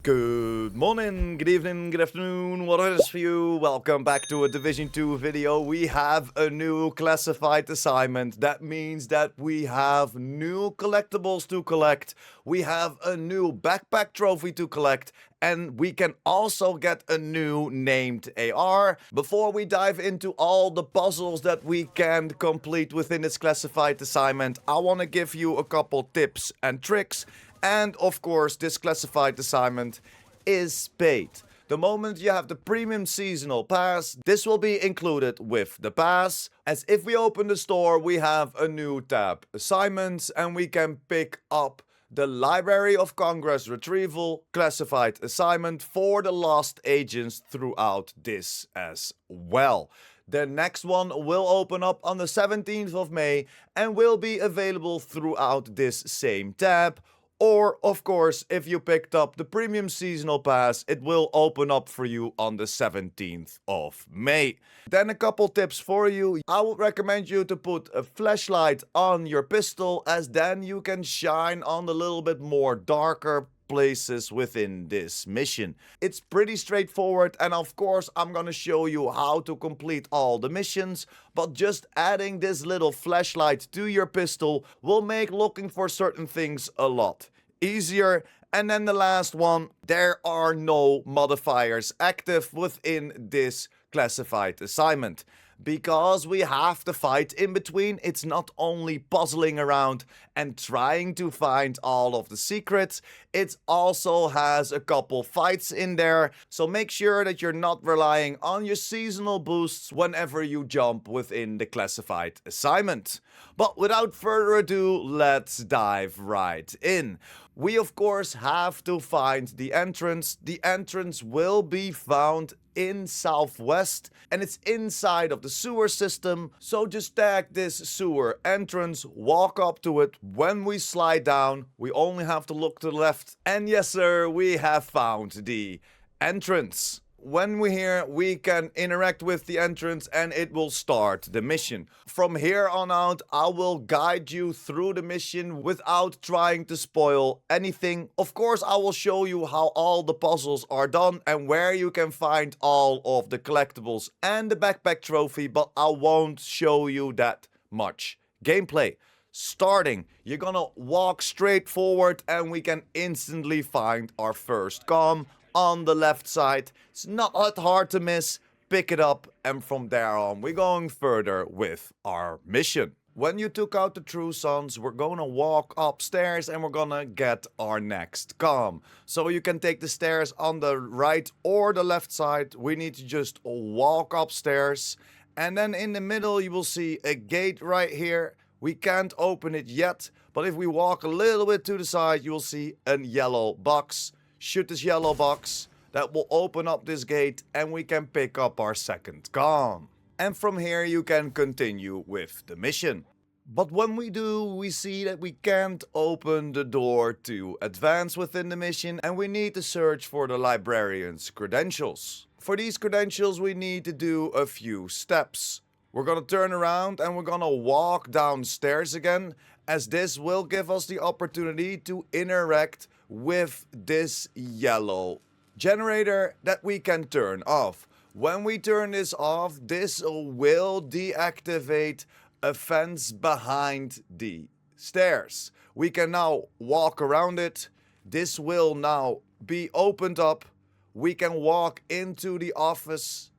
Good morning, good evening, good afternoon, whatever it is for you. Welcome back to a Division 2 video. We have a new classified assignment. That means that we have new collectibles to collect. We have a new backpack trophy to collect. And we can also get a new named AR. Before we dive into all the puzzles that we can complete within this classified assignment, I want to give you a couple tips and tricks. And of course, this classified assignment is paid. The moment you have the premium seasonal pass, this will be included with the pass. As if we open the store, we have a new tab, assignments, and we can pick up the Library of Congress Retrieval classified assignment for the lost agents throughout this as well. The next one will open up on the 17th of May and will be available throughout this same tab. Or, of course, if you picked up the premium seasonal pass, it will open up for you on the 17th of May. Then a couple tips for you. I would recommend you to put a flashlight on your pistol, as then you can shine on the little bit more darker places within this mission. It's pretty straightforward, and of course I'm gonna show you how to complete all the missions, but just adding this little flashlight to your pistol will make looking for certain things a lot easier. And then the last one, there are no modifiers active within this classified assignment. Because we have to fight in between, it's not only puzzling around and trying to find all of the secrets, it also has a couple fights in there, so make sure that you're not relying on your seasonal boosts whenever you jump within the classified assignment. But without further ado, let's dive right in. We of course have to find the entrance. The entrance will be found in Southwest, and it's inside of the sewer system, so just tag this sewer entrance, walk up to it. When we slide down, we only have to look to the left, and yes sir, we have found the entrance. When we're here, we can interact with the entrance and it will start the mission. From here on out, I will guide you through the mission without trying to spoil anything. Of course, I will show you how all the puzzles are done and where you can find all of the collectibles and the backpack trophy, but I won't show you that much gameplay. Starting, you're gonna walk straight forward and we can instantly find our first comm on the left side. It's not that hard to miss. Pick it up, and from there on we're going further with our mission. When you took out the true sons, we're gonna walk upstairs and we're gonna get our next comm. So you can take the stairs on the right or the left side. We need to just walk upstairs, and then in the middle you will see a gate right here. We can't open it yet, but if we walk a little bit to the side, you will see a yellow box. Shoot this yellow box, that will open up this gate and we can pick up our second comm. And from here you can continue with the mission. But when we do, we see that we can't open the door to advance within the mission, and we need to search for the librarian's credentials. For these credentials we need to do a few steps. We're gonna turn around and we're gonna walk downstairs again, as this will give us the opportunity to interact with this yellow generator that we can turn off. When we turn this off, this will deactivate a fence behind the stairs. We can now walk around it. This will now be opened up. We can walk into the office.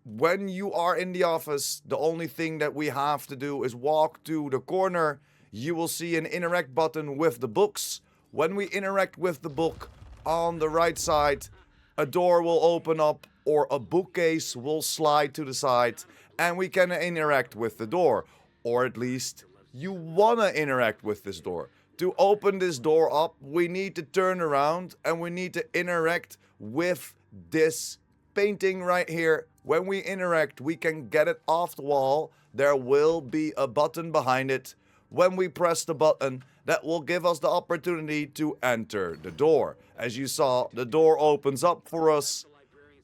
When you are in the office, the only thing that we have to do is walk to the corner. You will see an interact button with the books. When we interact with the book on the right side, a door will open up or a bookcase will slide to the side and we can interact with the door. Or at least you wanna interact with this door. To open this door up, we need to turn around and we need to interact with this painting right here. When we interact, we can get it off the wall. There will be a button behind it. When we press the button, that will give us the opportunity to enter the door. As you saw, the door opens up for us.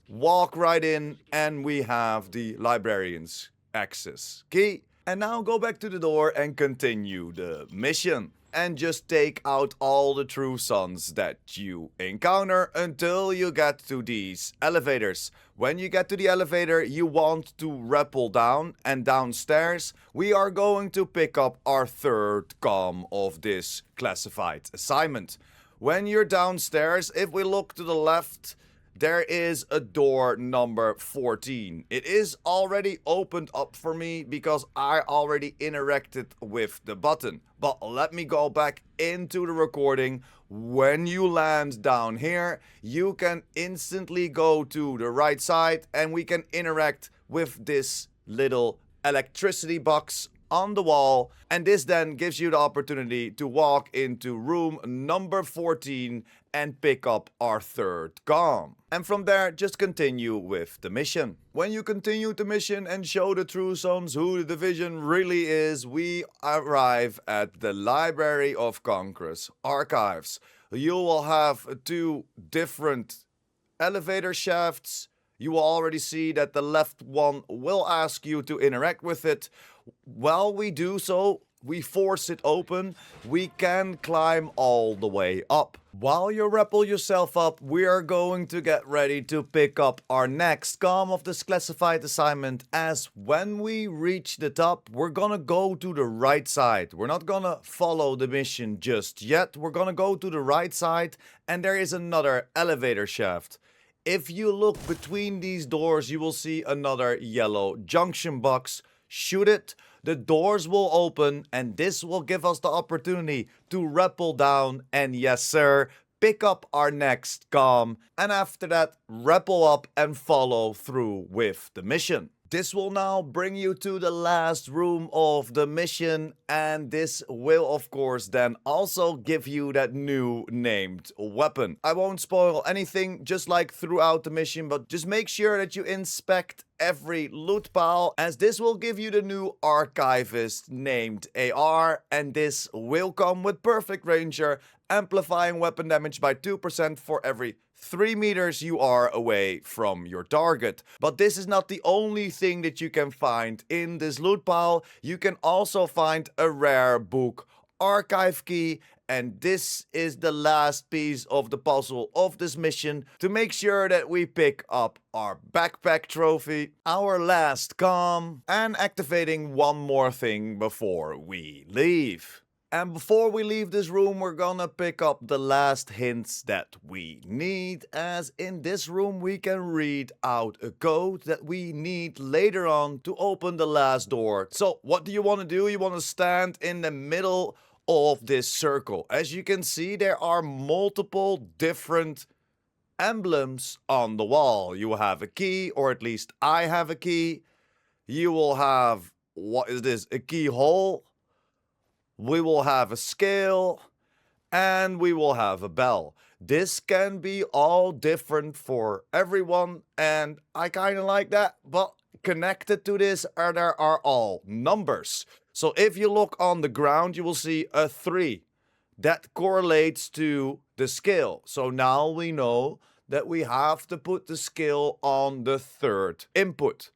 Walk right in and we have the librarian's access key. And now go back to the door and continue the mission. and just take out all the true sons that you encounter until you get to these elevators. When you get to the elevator, you want to rappel down, and downstairs we are going to pick up our third comm of this classified assignment. When you're downstairs, if we look to the left, there is a door number 14. It is already opened up for me because I already interacted with the button. But let me go back into the recording. When you land down here, you can instantly go to the right side and we can interact with this little electricity box on the wall, and this then gives you the opportunity to walk into room number 14 and pick up our third comm. And from there, just continue with the mission. When you continue the mission and show the true sons who the division really is, we arrive at the Library of Congress Archives. You will have two different elevator shafts. You will already see that the left one will ask you to interact with it. While we do so, we force it open, we can climb all the way up. While you rappel yourself up, we are going to get ready to pick up our next comm of this classified assignment, as when we reach the top, we're gonna go to the right side. We're not gonna follow the mission just yet. We're gonna go to the right side, and there is another elevator shaft. If you look between these doors, you will see another yellow junction box. Shoot it, the doors will open, and this will give us the opportunity to rappel down and, yes sir, pick up our next comm, and after that rappel up and follow through with the mission. This will now bring you to the last room of the mission, and this will of course then also give you that new named weapon. I won't spoil anything, just like throughout the mission, but just make sure that you inspect every loot pile, as this will give you the new archivist named AR, and this will come with Perfect Ranger, amplifying weapon damage by 2% for every 3 meters you are away from your target. But this is not the only thing that you can find in this loot pile. You can also find a rare book archive key, and this is the last piece of the puzzle of this mission to make sure that we pick up our backpack trophy, our last comm, and activating one more thing before we leave. And before we leave this room, we're gonna pick up the last hints that we need, as in this room we can read out a code that we need later on to open the last door. So what do you want to do? You want to stand in the middle of this circle. As you can see, there are multiple different emblems on the wall. You will have a key, or at least I have a key. You will have, what is this? A keyhole. We will have a scale, and we will have a bell. This can be all different for everyone, and I kind of like that, but connected to this there are all numbers. So if you look on the ground, you will see a 3. That correlates to the scale. So now we know that we have to put the scale on the third input.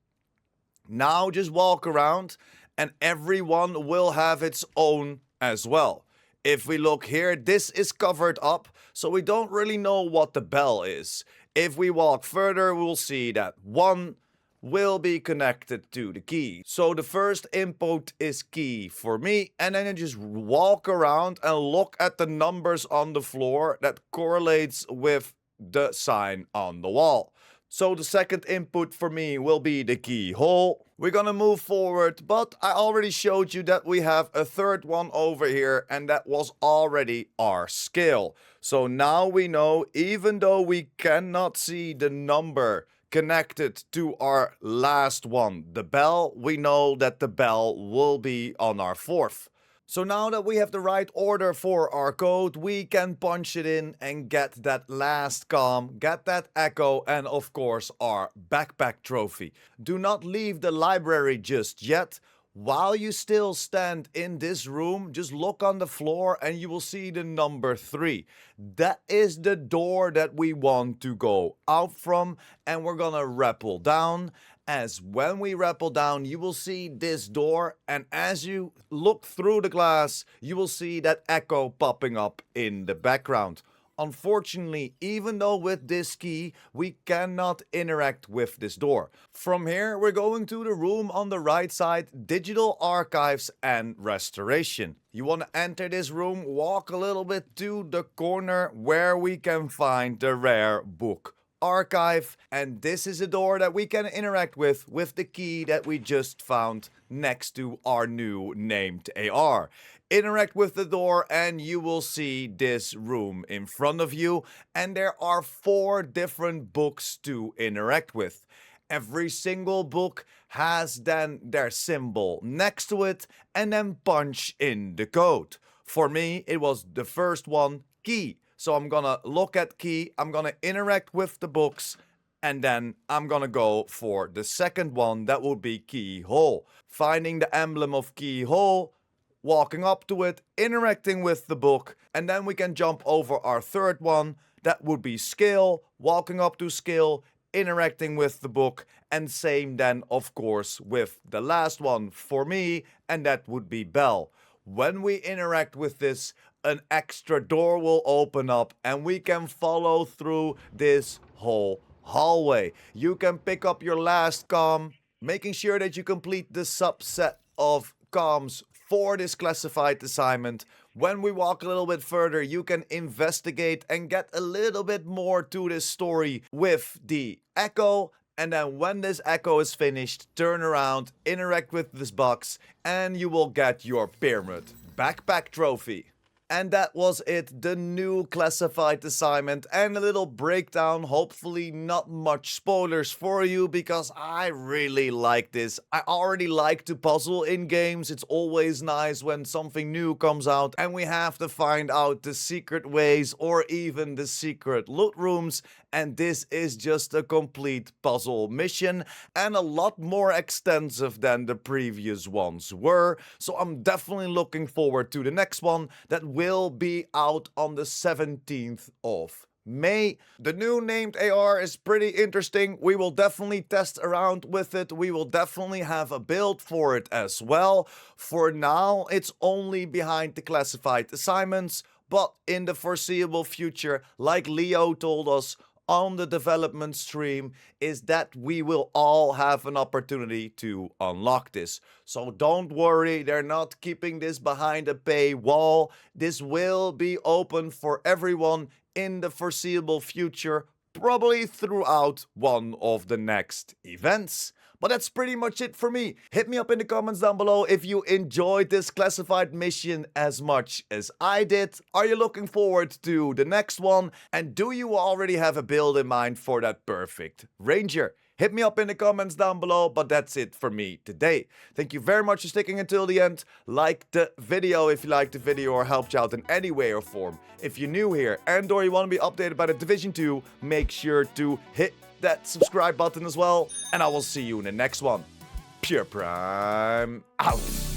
Now just walk around, and everyone will have its own as well. If we look here, this is covered up, so we don't really know what the bell is. If we walk further, we'll see that 1 will be connected to the key. So the first input is key for me, and then you just walk around and look at the numbers on the floor that correlates with the sign on the wall. So the second input for me will be the keyhole. We're gonna move forward, but I already showed you that we have a third one over here, and that was already our scale. So now we know, even though we cannot see the number connected to our last one, the bell, we know that the bell will be on our fourth. So now that we have the right order for our code, we can punch it in and get that last comm, get that echo, and of course our backpack trophy. Do not leave the library just yet. While you still stand in this room, just look on the floor and you will see the number 3. That is the door that we want to go out from, and we're gonna rappel down. As when we rappel down, you will see this door, and as you look through the glass, you will see that echo popping up in the background. Unfortunately, even though with this key, we cannot interact with this door. From here, we're going to the room on the right side, Digital Archives and Restoration. You want to enter this room, walk a little bit to the corner where we can find the rare book archive, and this is a door that we can interact with the key that we just found next to our new named AR. Interact with the door and you will see this room in front of you, and there are 4 different books to interact with. Every single book has then their symbol next to it, and then punch in the code. For me, it was the first one, key. So I'm gonna look at key, I'm gonna interact with the books, and then I'm gonna go for the second one, that would be keyhole. Finding the emblem of keyhole, walking up to it, interacting with the book, and then we can jump over our third one, that would be skill, walking up to skill, interacting with the book, and same then of course with the last one for me, and that would be bell. When we interact with this, an extra door will open up and we can follow through this whole hallway. You can pick up your last comm, making sure that you complete the subset of comms for this classified assignment. When we walk a little bit further, you can investigate and get a little bit more to this story with the echo. And then when this echo is finished, turn around, interact with this box, and you will get your pyramid backpack trophy. And that was it, the new classified assignment and a little breakdown, hopefully not much spoilers for you because I really like this. I already like to puzzle in games, it's always nice when something new comes out and we have to find out the secret ways or even the secret loot rooms, and this is just a complete puzzle mission and a lot more extensive than the previous ones were, so I'm definitely looking forward to the next one that will be out on the 17th of May. The new named AR is pretty interesting. We will definitely test around with it. We will definitely have a build for it as well. For now, it's only behind the classified assignments, but in the foreseeable future, like Leo told us on the development stream, is that we will all have an opportunity to unlock this. So don't worry, they're not keeping this behind a paywall. This will be open for everyone in the foreseeable future, probably throughout one of the next events. But that's pretty much it for me. Hit me up in the comments down below if you enjoyed this classified mission as much as I did. Are you looking forward to the next one? And do you already have a build in mind for that perfect ranger? Hit me up in the comments down below, but that's it for me today. Thank you very much for sticking until the end. Like the video if you liked the video or helped you out in any way or form. If you're new here and or you want to be updated by the Division 2, make sure to hit that subscribe button as well. And I will see you in the next one. Pure Prime out.